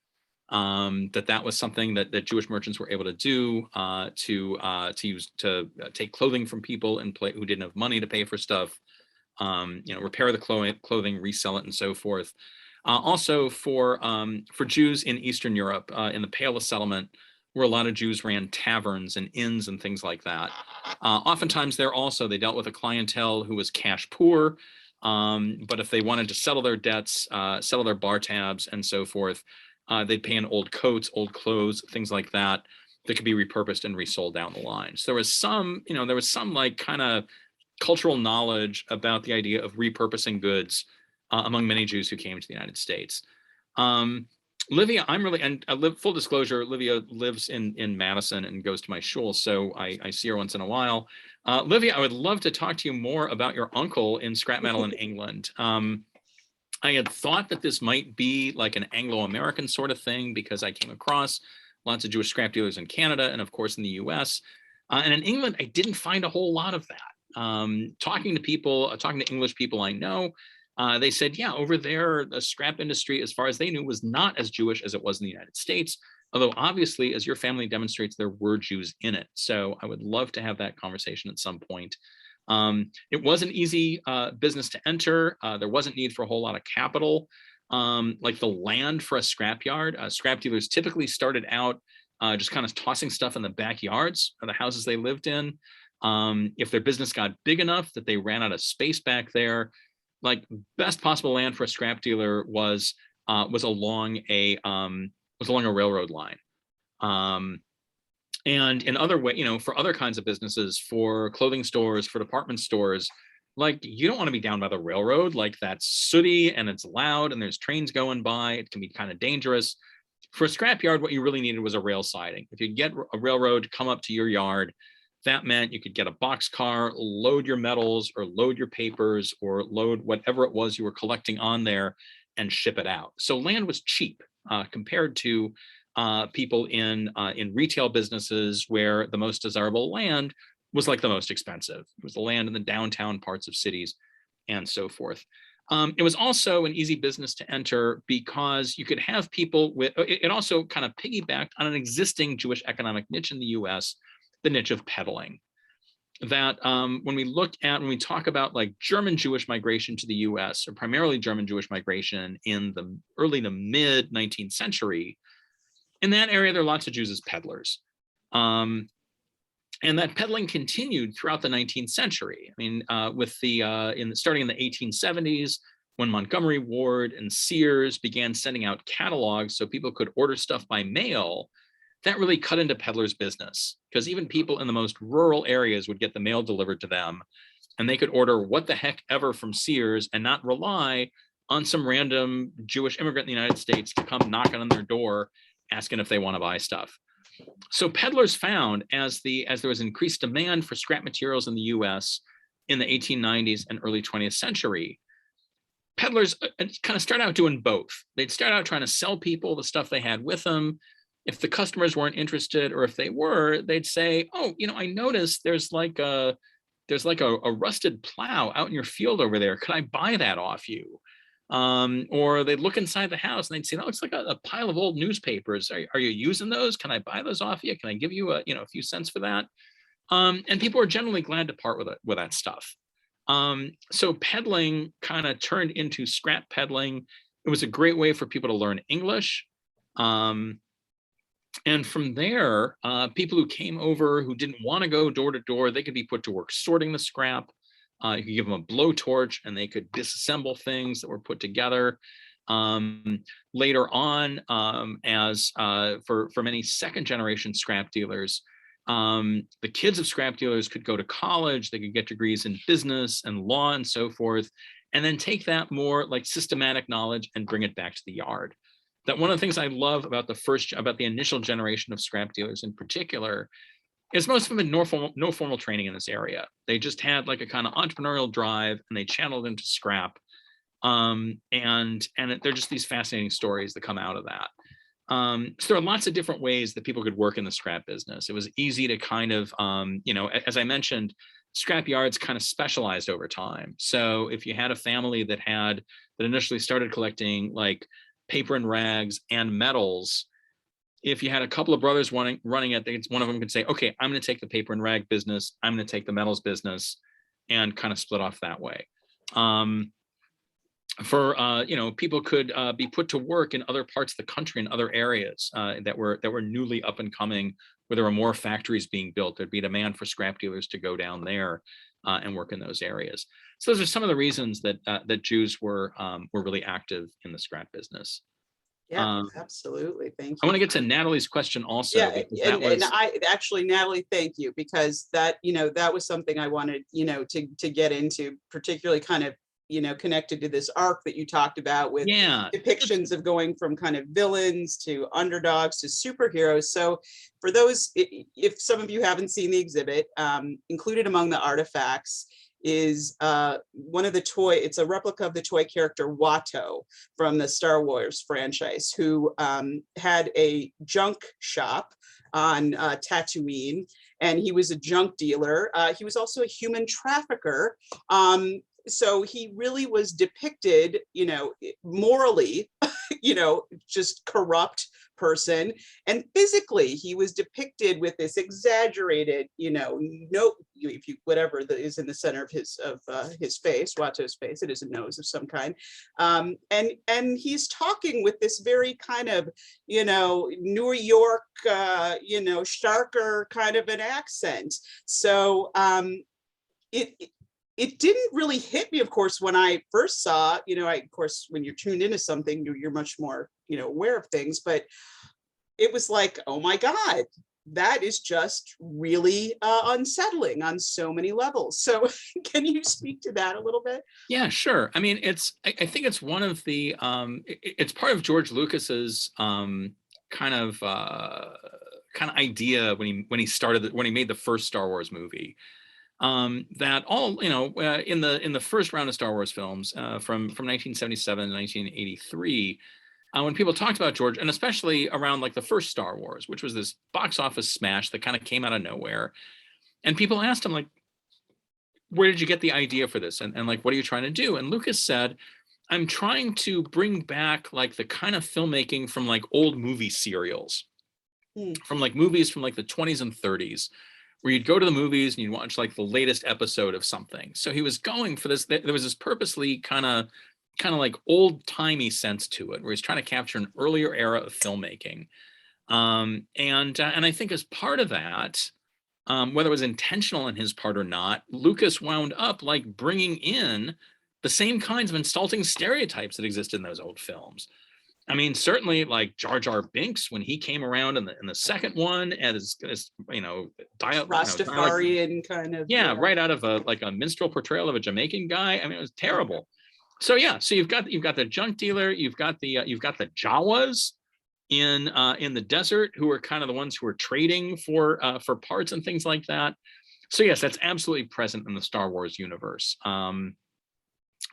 that was something that Jewish merchants were able to do to take clothing from people who didn't have money to pay for stuff, you know, repair the clothing, resell it, and so forth. Also for Jews in Eastern Europe, in the Pale of Settlement, where a lot of Jews ran taverns and inns and things like that. Oftentimes they dealt with a clientele who was cash poor. But if they wanted to settle their debts, settle their bar tabs and so forth, they'd pay in old coats, old clothes, things like that could be repurposed and resold down the line. So there was some, you know, like kind of cultural knowledge about the idea of repurposing goods among many Jews who came to the United States. Livia, full disclosure, Livia lives in Madison and goes to my shul, so I see her once in a while. Livia, I would love to talk to you more about your uncle in scrap metal in England. I had thought that this might be like an Anglo-American sort of thing because I came across lots of Jewish scrap dealers in Canada and of course in the US. And in England, I didn't find a whole lot of that. Talking to people, talking to English people I know, they said, yeah, over there, the scrap industry, as far as they knew, was not as Jewish as it was in the United States. Although obviously, as your family demonstrates, there were Jews in it. So I would love to have that conversation at some point. It was an easy business to enter. There wasn't need for a whole lot of capital. Like the land for a scrapyard, scrap dealers typically started out just kind of tossing stuff in the backyards of the houses they lived in. If their business got big enough that they ran out of space back there, like best possible land for a scrap dealer was along a railroad line. And in other way, for other kinds of businesses, for clothing stores, for department stores, like you don't want to be down by the railroad. Like that's sooty and it's loud and there's trains going by. It can be kind of dangerous. For a scrapyard, what you really needed was a rail siding. If you get a railroad to come up to your yard, that meant you could get a boxcar, load your metals or load your papers or load whatever it was you were collecting on there and ship it out. So land was cheap compared to people in retail businesses where the most desirable land was like the most expensive. It was the land in the downtown parts of cities and so forth. It was also an easy business to enter because you could have people with, it also kind of piggybacked on an existing Jewish economic niche in the US, the niche of peddling. That when we talk about like German Jewish migration to the US, or primarily German Jewish migration in the early to mid 19th century, in that area, there are lots of Jews as peddlers. And that peddling continued throughout the 19th century. I mean, starting in the 1870s, when Montgomery Ward and Sears began sending out catalogs so people could order stuff by mail, that really cut into peddlers' business because even people in the most rural areas would get the mail delivered to them and they could order what the heck ever from Sears and not rely on some random Jewish immigrant in the United States to come knocking on their door asking if they want to buy stuff. So peddlers found as there was increased demand for scrap materials in the US in the 1890s and early 20th century, peddlers kind of start out doing both. They'd start out trying to sell people the stuff they had with them. If the customers weren't interested, or if they were, they'd say, oh, I noticed there's like a rusted plow out in your field over there. Could I buy that off you? Or they'd look inside the house and they'd say, that looks like a pile of old newspapers. Are you using those? Can I buy those off you? Can I give you a few cents for that? And people are generally glad to part with that stuff. So peddling kind of turned into scrap peddling. It was a great way for people to learn English. And from there, people who came over who didn't want to go door to door, they could be put to work sorting the scrap. You could give them a blowtorch and they could disassemble things that were put together. Later on, for many second generation scrap dealers, the kids of scrap dealers could go to college, they could get degrees in business and law and so forth, and then take that more like systematic knowledge and bring it back to the yard. That one of the things I love about the initial generation of scrap dealers in particular is most of them had no formal training in this area. They just had like a kind of entrepreneurial drive and they channeled into scrap. And they're just these fascinating stories that come out of that. So there are lots of different ways that people could work in the scrap business. It was easy to kind of, as I mentioned, scrap yards kind of specialized over time. So if you had a family that initially started collecting like paper and rags and metals, if you had a couple of brothers running it, one of them could say, okay, I'm going to take the paper and rag business, I'm going to take the metals business, and kind of split off that way. People could be put to work in other parts of the country, in other areas that were newly up and coming, where there were more factories being built. There'd be demand for scrap dealers to go down there and work in those areas. So those are some of the reasons that Jews were really active in the scrap business. Yeah, absolutely. Thank you. I want to get to Natalie's question also. Yeah, and I actually, Natalie, thank you, because that was something I wanted, to get into, particularly kind of, connected to this arc that you talked about with depictions of going from kind of villains to underdogs to superheroes. So for those, if some of you haven't seen the exhibit, included among the artifacts is one of the toy, it's a replica of the toy character Watto from the Star Wars franchise, who had a junk shop on Tatooine, and he was a junk dealer. He was also a human trafficker. So he really was depicted, morally, just corrupt person. And physically, he was depicted with this exaggerated, if you whatever that is in the center of his face, Watto's face, it is a nose of some kind. And he's talking with this very kind of, New York, Starker kind of an accent. So it didn't really hit me, of course, when I first saw, of course, when you're tuned into something, you're much more, aware of things, but it was like, oh my God, that is just really unsettling on so many levels. So can you speak to that a little bit? Yeah, sure. I mean, I think it's one of the, it's part of George Lucas's kind of idea when he made the first Star Wars movie. That all, in the first round of Star Wars films from 1977 to 1983, when people talked about George, and especially around like the first Star Wars, which was this box office smash that kind of came out of nowhere, and people asked him like, where did you get the idea for this? And like, what are you trying to do? And Lucas said, I'm trying to bring back like the kind of filmmaking from like old movie serials, from like movies from like the 20s and 30s, where you'd go to the movies and you'd watch like the latest episode of something. So he was going for this, there was this purposely kind of like old timey sense to it, where he's trying to capture an earlier era of filmmaking. And I think as part of that, whether it was intentional on his part or not, Lucas wound up like bringing in the same kinds of insulting stereotypes that existed in those old films. I mean, certainly like Jar Jar Binks, when he came around in the second one as Rastafarian kind of. Yeah, right out of a minstrel portrayal of a Jamaican guy. I mean, it was terrible. So yeah, so you've got the junk dealer, you've got the Jawas in the desert, who are kind of the ones who are trading for parts and things like that. So yes, that's absolutely present in the Star Wars universe.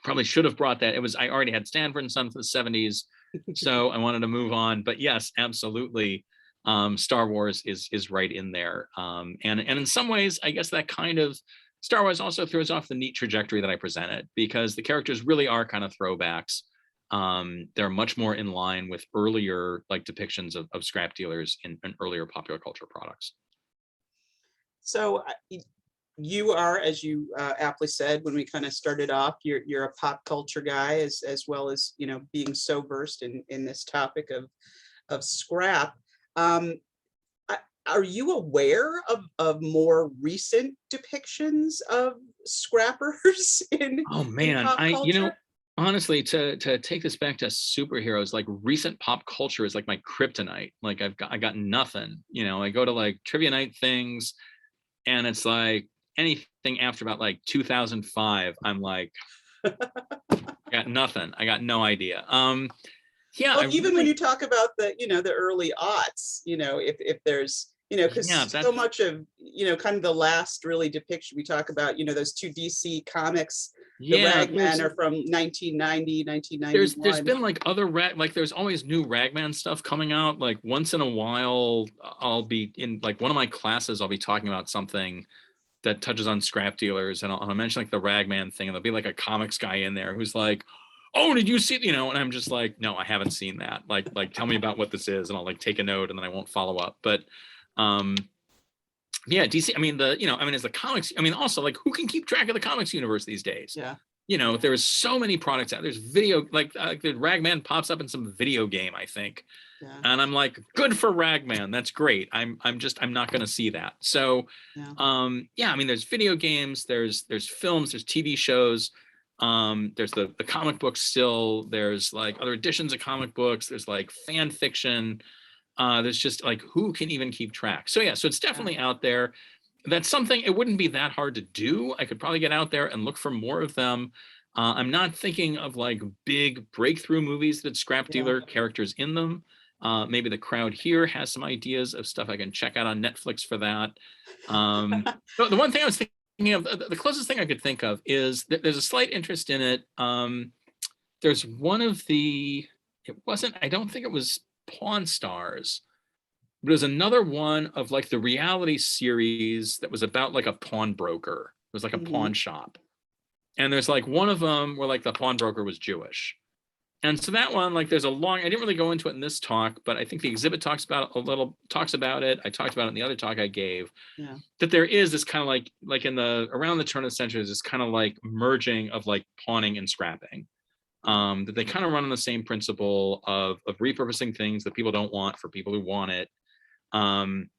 Probably should have brought that. I already had Sanford and Son for the 70s. So I wanted to move on, but yes, absolutely. Star Wars is right in there. And in some ways, I guess that kind of Star Wars also throws off the neat trajectory that I presented, because the characters really are kind of throwbacks. They're much more in line with earlier like depictions of scrap dealers in earlier popular culture products. So you are, as you aptly said when we kind of started off, you're a pop culture guy, as well as being so versed in this topic of scrap. Are you aware of more recent depictions of scrappers in pop culture? Honestly, to take this back to superheroes, like recent pop culture is like my kryptonite. Like I got nothing. I go to like trivia night things, and it's like anything after about like 2005, I'm like, I got nothing. I got no idea. Yeah. Well, even when you talk about the early aughts, if there's, because so much of, kind of the last really depiction we talk about, those two DC comics, the Ragman are from 1990, 1991. There's been like other there's always new Ragman stuff coming out. Like once in a while, I'll be in like one of my classes, I'll be talking about something that touches on scrap dealers, and I'll mention like the Ragman thing, and there'll be like a comics guy in there who's like, oh, did you see, and I'm just like, no, I haven't seen that. Like tell me about what this is, and I'll like take a note, and then I won't follow up. But yeah, DC, as the comics, also like who can keep track of the comics universe these days? Yeah. There's so many products out. There's video, like the Ragman pops up in some video game, I think. Yeah. And I'm like, good for Ragman. That's great. I'm not going to see that. So, there's video games, there's films, there's TV shows. There's the comic books still. There's like other editions of comic books. There's like fan fiction. There's just like, who can even keep track? So yeah, so it's definitely out there. That's something, it wouldn't be that hard to do. I could probably get out there and look for more of them. I'm not thinking of like big breakthrough movies that scrap dealer characters in them. Maybe the crowd here has some ideas of stuff I can check out on Netflix for that. The one thing I was thinking The closest thing I could think of is that there's a slight interest in it. There's one of the, I don't think it was Pawn Stars, but it was another one of like the reality series that was about like a pawnbroker. It was like a pawn shop. And there's like one of them where like the pawnbroker was Jewish. And so that one, like there's a long, I didn't really go into it in this talk, but I think the exhibit talks about it. I talked about it in the other talk I gave, that there is this kind of like in the, around the turn of the century, is this kind of like merging of like pawning and scrapping. That they kind of run on the same principle of repurposing things that people don't want for people who want it. Then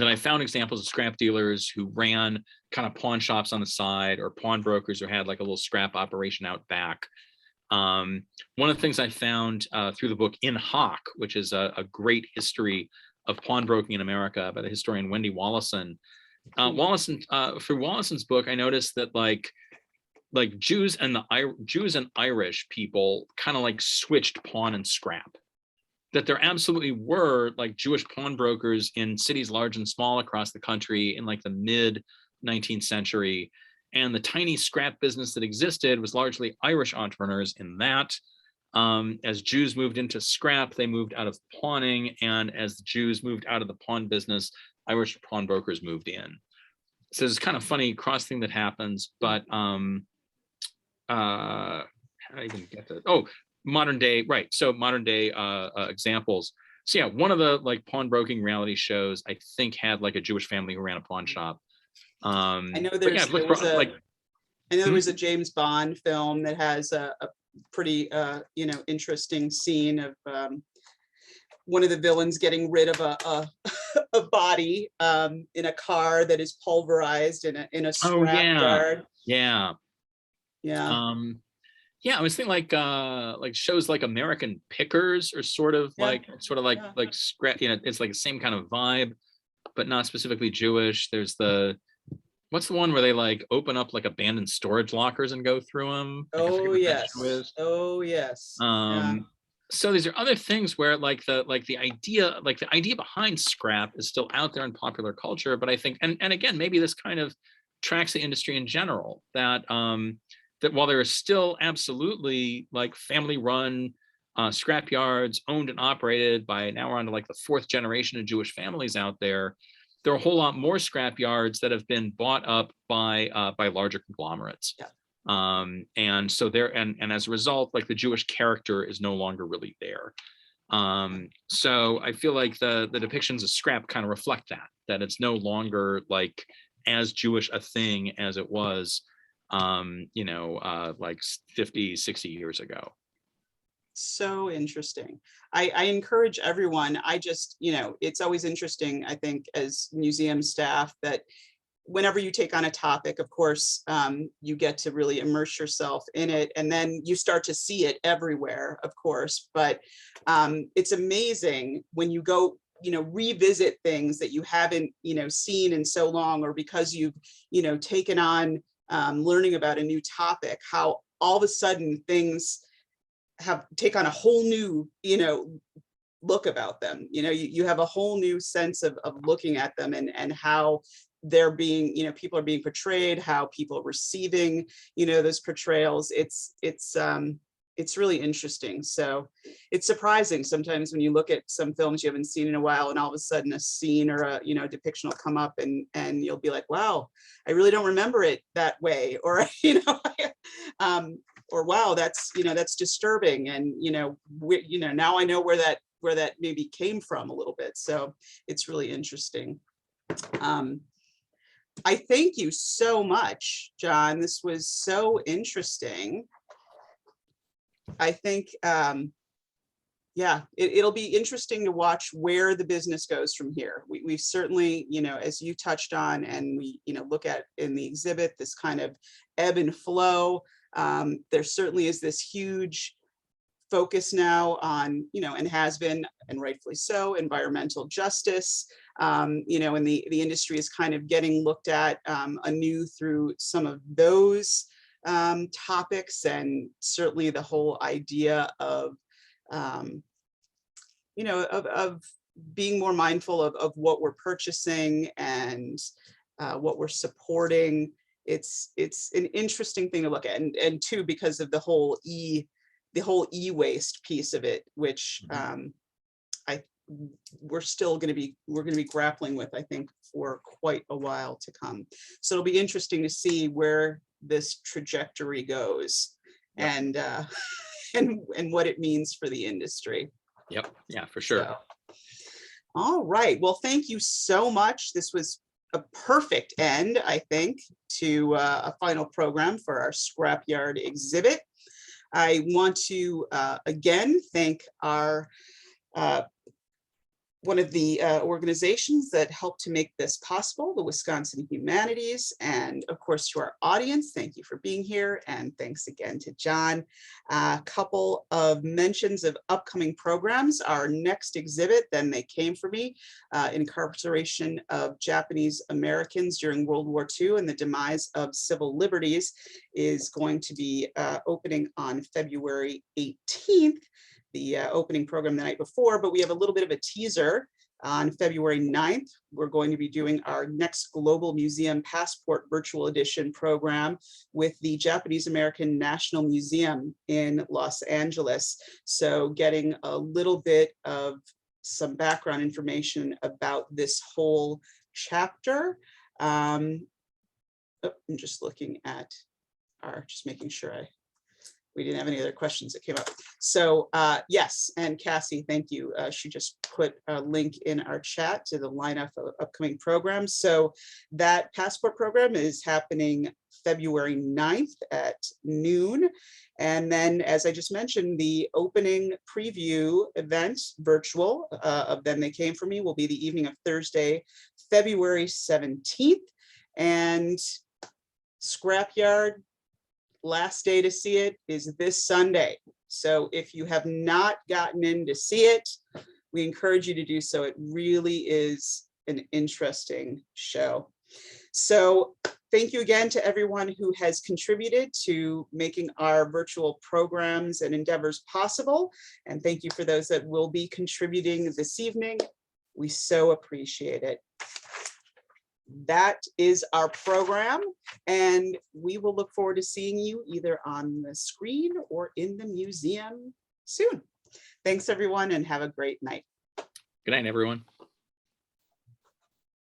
I found examples of scrap dealers who ran kind of pawn shops on the side, or pawnbrokers who had like a little scrap operation out back. One of the things I found through the book In Hoc, which is a great history of pawnbroking in America by the historian Wendy Wallison. Through Wallison's book, I noticed that like Jews and Irish people kind of like switched pawn and scrap. That there absolutely were like Jewish pawnbrokers in cities large and small across the country in like the mid 19th century. And the tiny scrap business that existed was largely Irish entrepreneurs in that. As Jews moved into scrap, they moved out of pawning. And as the Jews moved out of the pawn business, Irish pawnbrokers moved in. So it's kind of funny cross thing that happens, but how do I even get to, modern day, right. So modern day examples. So yeah, one of the like pawnbroking reality shows, I think, had like a Jewish family who ran a pawn shop. I know there was a James Bond film that has a pretty interesting scene of one of the villains getting rid of a body in a car that is pulverized in a scrap yard. Yeah. I was thinking like shows like American Pickers are sort of like scrap, it's like the same kind of vibe, but not specifically Jewish. There's what's the one where they like open up like abandoned storage lockers and go through them? Oh yes. So these are other things where like the idea behind scrap is still out there in popular culture, but I think, and again, maybe this kind of tracks the industry in general, that that while there are still absolutely like family run scrap yards owned and operated by, now we're on to like the fourth generation of Jewish families out there, there are a whole lot more scrap yards that have been bought up by larger conglomerates. And so there, and as a result, like the Jewish character is no longer really there. So I feel like the depictions of scrap kind of reflect that it's no longer like as Jewish a thing as it was, like 50, 60 years ago. So interesting. I encourage everyone. I just, it's always interesting, I think, as museum staff, that whenever you take on a topic, of course, you get to really immerse yourself in it, and then you start to see it everywhere, of course. But it's amazing when you go, revisit things that you haven't, seen in so long, or because you've, taken on learning about a new topic, how all of a sudden things take on a whole new, look about them. You have a whole new sense of looking at them, and how they're being, people are being portrayed, how people are receiving, those portrayals. It's really interesting. So it's surprising sometimes when you look at some films you haven't seen in a while, and all of a sudden a scene or a depiction will come up, and you'll be like, wow, I really don't remember it that way, or or wow, that's disturbing, and now I know where that maybe came from a little bit. So it's really interesting. I thank you so much, John. This was so interesting. I think, it'll be interesting to watch where the business goes from here. We've certainly, as you touched on, and we, look at in the exhibit, this kind of ebb and flow. There certainly is this huge focus now on, and has been, and rightfully so, environmental justice. And the industry is kind of getting looked at anew through some of those topics, and certainly the whole idea of, of being more mindful of what we're purchasing, and what we're supporting. It's an interesting thing to look at, and two, because of the whole e-waste piece of it, which we're going to be grappling with, I think, for quite a while to come. So it'll be interesting to see where this trajectory goes. Yep. and what it means for the industry. Yep. Yeah, for sure. So, all right. Well, thank you so much. This was a perfect end, I think, to a final program for our Scrapyard exhibit. I want to again thank our one of the organizations that helped to make this possible, the Wisconsin Humanities, and of course to our audience, thank you for being here, and thanks again to John. A couple of mentions of upcoming programs. Our next exhibit, Then They Came for Me, incarceration of Japanese Americans during World War II and the demise of civil liberties, is going to be opening on February 18th. The opening program the night before, but we have a little bit of a teaser. On February 9th, we're going to be doing our next Global Museum Passport Virtual Edition program with the Japanese American National Museum in Los Angeles. So getting a little bit of some background information about this whole chapter. I'm just looking at just making sure we didn't have any other questions that came up. So yes, and Cassie, thank you. She just put a link in our chat to the lineup of upcoming programs. So that passport program is happening February 9th at noon. And then, as I just mentioned, the opening preview event, virtual, of Then They Came for Me, will be the evening of Thursday, February 17th. And Scrapyard, last day to see it is this Sunday. So if you have not gotten in to see it, we encourage you to do so. It really is an interesting show. So thank you again to everyone who has contributed to making our virtual programs and endeavors possible. And thank you for those that will be contributing this evening. We so appreciate it. That is our program, and we will look forward to seeing you either on the screen or in the museum soon. Thanks, everyone, and have a great night. Good night, everyone.